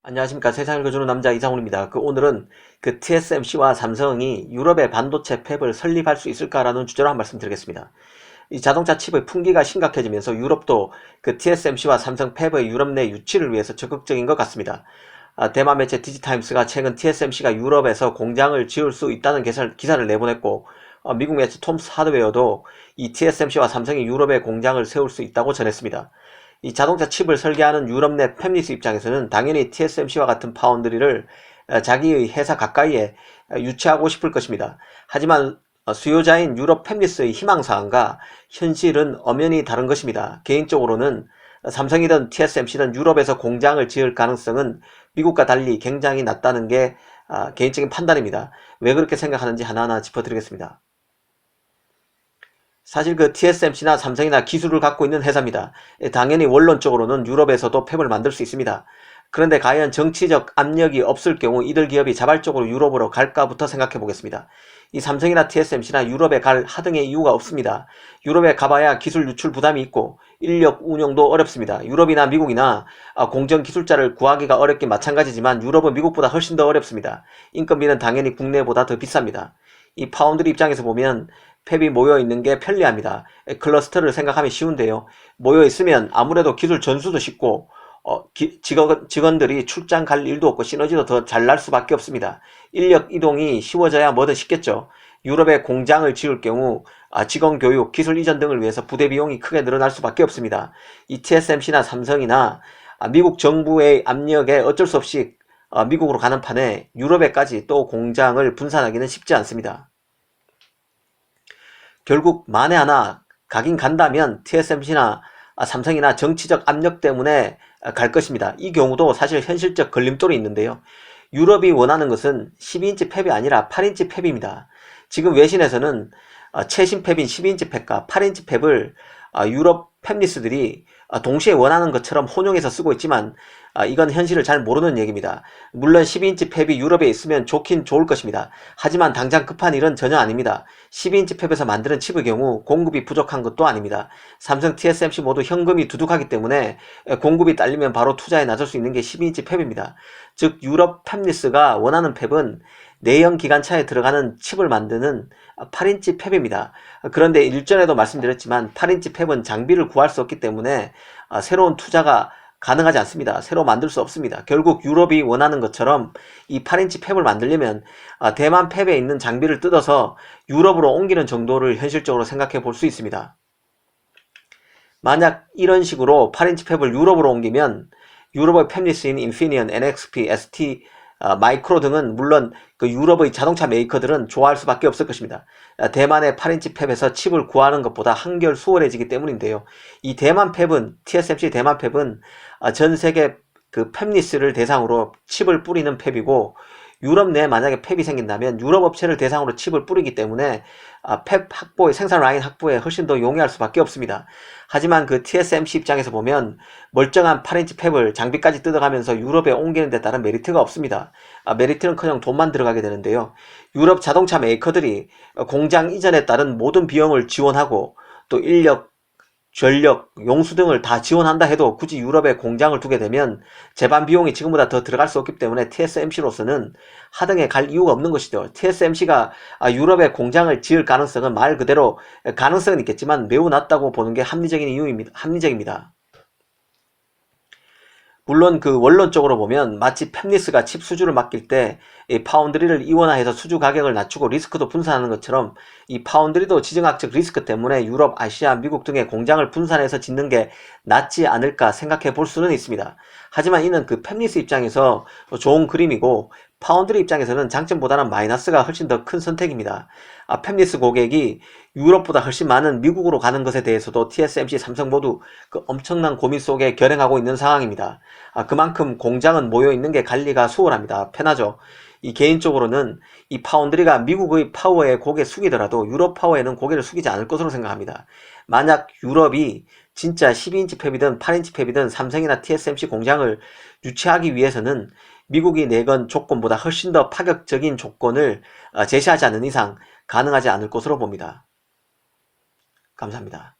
안녕하십니까. 세상을 읽어주는 남자 이상훈입니다. 오늘은 TSMC와 삼성이 유럽의 반도체 팹을 설립할 수 있을까라는 주제로 한 말씀 드리겠습니다. 이 자동차 칩의 품귀가 심각해지면서 유럽도 TSMC와 삼성 팹의 유럽 내 유치를 위해서 적극적인 것 같습니다. 대만 매체 디지타임스가 최근 TSMC가 유럽에서 공장을 지을 수 있다는 기사를 내보냈고, 미국 매체 톰스 하드웨어도 이 TSMC와 삼성이 유럽에 공장을 세울 수 있다고 전했습니다. 이 자동차 칩을 설계하는 유럽 내 팹리스 입장에서는 당연히 TSMC와 같은 파운드리를 자기의 회사 가까이에 유치하고 싶을 것입니다. 하지만 수요자인 유럽 팹리스의 희망사항과 현실은 엄연히 다른 것입니다. 개인적으로는 삼성이든 TSMC든 유럽에서 공장을 지을 가능성은 미국과 달리 굉장히 낮다는 게 개인적인 판단입니다. 왜 그렇게 생각하는지 하나하나 짚어드리겠습니다. 사실 TSMC나 삼성이나 기술을 갖고 있는 회사입니다. 당연히 원론적으로는 유럽에서도 팹을 만들 수 있습니다. 그런데 과연 정치적 압력이 없을 경우 이들 기업이 자발적으로 유럽으로 갈까부터 생각해 보겠습니다. 이 삼성이나 TSMC나 유럽에 갈 하등의 이유가 없습니다. 유럽에 가봐야 기술 유출 부담이 있고 인력 운영도 어렵습니다. 유럽이나 미국이나 공정 기술자를 구하기가 어렵긴 마찬가지지만 유럽은 미국보다 훨씬 더 어렵습니다. 인건비는 당연히 국내보다 더 비쌉니다. 이 파운드리 입장에서 보면 팹이 모여있는 게 편리합니다. 클러스터를 생각하면 쉬운데요. 모여있으면 아무래도 기술 전수도 쉽고 직원들이 출장 갈 일도 없고 시너지도 더 잘 날 수밖에 없습니다. 인력 이동이 쉬워져야 뭐든 쉽겠죠. 유럽에 공장을 지을 경우 직원 교육, 기술 이전 등을 위해서 부대 비용이 크게 늘어날 수밖에 없습니다. 이 TSMC나 삼성이나 미국 정부의 압력에 어쩔 수 없이 미국으로 가는 판에 유럽에까지 또 공장을 분산하기는 쉽지 않습니다. 결국 만에 하나 가긴 간다면 TSMC나 삼성이나 정치적 압력 때문에 갈 것입니다. 이 경우도 사실 현실적 걸림돌이 있는데요. 유럽이 원하는 것은 12인치 팹이 아니라 8인치 팹입니다. 지금 외신에서는 최신 팹인 12인치 팹과 8인치 팹을 유럽 팹리스들이 동시에 원하는 것처럼 혼용해서 쓰고 있지만 이건 현실을 잘 모르는 얘기입니다. 물론 12인치 팹이 유럽에 있으면 좋긴 좋을 것입니다. 하지만 당장 급한 일은 전혀 아닙니다. 12인치 팹에서 만드는 칩의 경우 공급이 부족한 것도 아닙니다. 삼성, TSMC 모두 현금이 두둑하기 때문에 공급이 딸리면 바로 투자에 나설 수 있는 게 12인치 팹입니다. 즉 유럽 팹리스가 원하는 팹은 내연 기관차에 들어가는 칩을 만드는 8인치 팹입니다. 그런데 일전에도 말씀드렸지만 8인치 팹은 장비를 구할 수 없기 때문에 새로운 투자가 가능하지 않습니다. 새로 만들 수 없습니다. 결국 유럽이 원하는 것처럼 이 8인치 팹을 만들려면 대만 팹에 있는 장비를 뜯어서 유럽으로 옮기는 정도를 현실적으로 생각해 볼 수 있습니다. 만약 이런 식으로 8인치 팹을 유럽으로 옮기면 유럽의 팹리스인 인피니언, NXP, ST, 마이크로 등은 물론 유럽의 자동차 메이커들은 좋아할 수밖에 없을 것입니다. 대만의 8인치 팹에서 칩을 구하는 것보다 한결 수월해지기 때문인데요. 이 대만 팹은 TSMC 대만 팹은 전 세계 팹리스를 대상으로 칩을 뿌리는 팹이고 유럽 내에 만약에 팹이 생긴다면 유럽 업체를 대상으로 칩을 뿌리기 때문에 팹 확보에 생산 라인 확보에 훨씬 더 용이할 수밖에 없습니다. 하지만 TSMC 입장에서 보면 멀쩡한 8인치 팹을 장비까지 뜯어가면서 유럽에 옮기는 데 따른 메리트가 없습니다. 메리트는커녕 돈만 들어가게 되는데요. 유럽 자동차 메이커들이 공장 이전에 따른 모든 비용을 지원하고 또 인력, 전력, 용수 등을 다 지원한다 해도 굳이 유럽에 공장을 두게 되면 제반 비용이 지금보다 더 들어갈 수 없기 때문에 TSMC로서는 하등에 갈 이유가 없는 것이죠. TSMC가 유럽에 공장을 지을 가능성은 말 그대로 가능성은 있겠지만 매우 낮다고 보는 게 합리적입니다. 물론 원론적으로 보면 마치 팹리스가 칩 수주를 맡길 때 이 파운드리를 이원화해서 수주 가격을 낮추고 리스크도 분산하는 것처럼 이 파운드리도 지정학적 리스크 때문에 유럽, 아시아, 미국 등의 공장을 분산해서 짓는 게 낫지 않을까 생각해 볼 수는 있습니다. 하지만 이는 팹리스 입장에서 좋은 그림이고 파운드리 입장에서는 장점보다는 마이너스가 훨씬 더 큰 선택입니다. 팹리스 고객이 유럽보다 훨씬 많은 미국으로 가는 것에 대해서도 TSMC, 삼성 모두 엄청난 고민 속에 결행하고 있는 상황입니다. 그만큼 공장은 모여있는 게 관리가 수월합니다. 편하죠. 이 개인적으로는 이 파운드리가 미국의 파워에 고개 숙이더라도 유럽 파워에는 고개를 숙이지 않을 것으로 생각합니다. 만약 유럽이 진짜 12인치 팹이든 8인치 팹이든 삼성이나 TSMC 공장을 유치하기 위해서는 미국이 내건 조건보다 훨씬 더 파격적인 조건을 제시하지 않는 이상 가능하지 않을 것으로 봅니다. 감사합니다.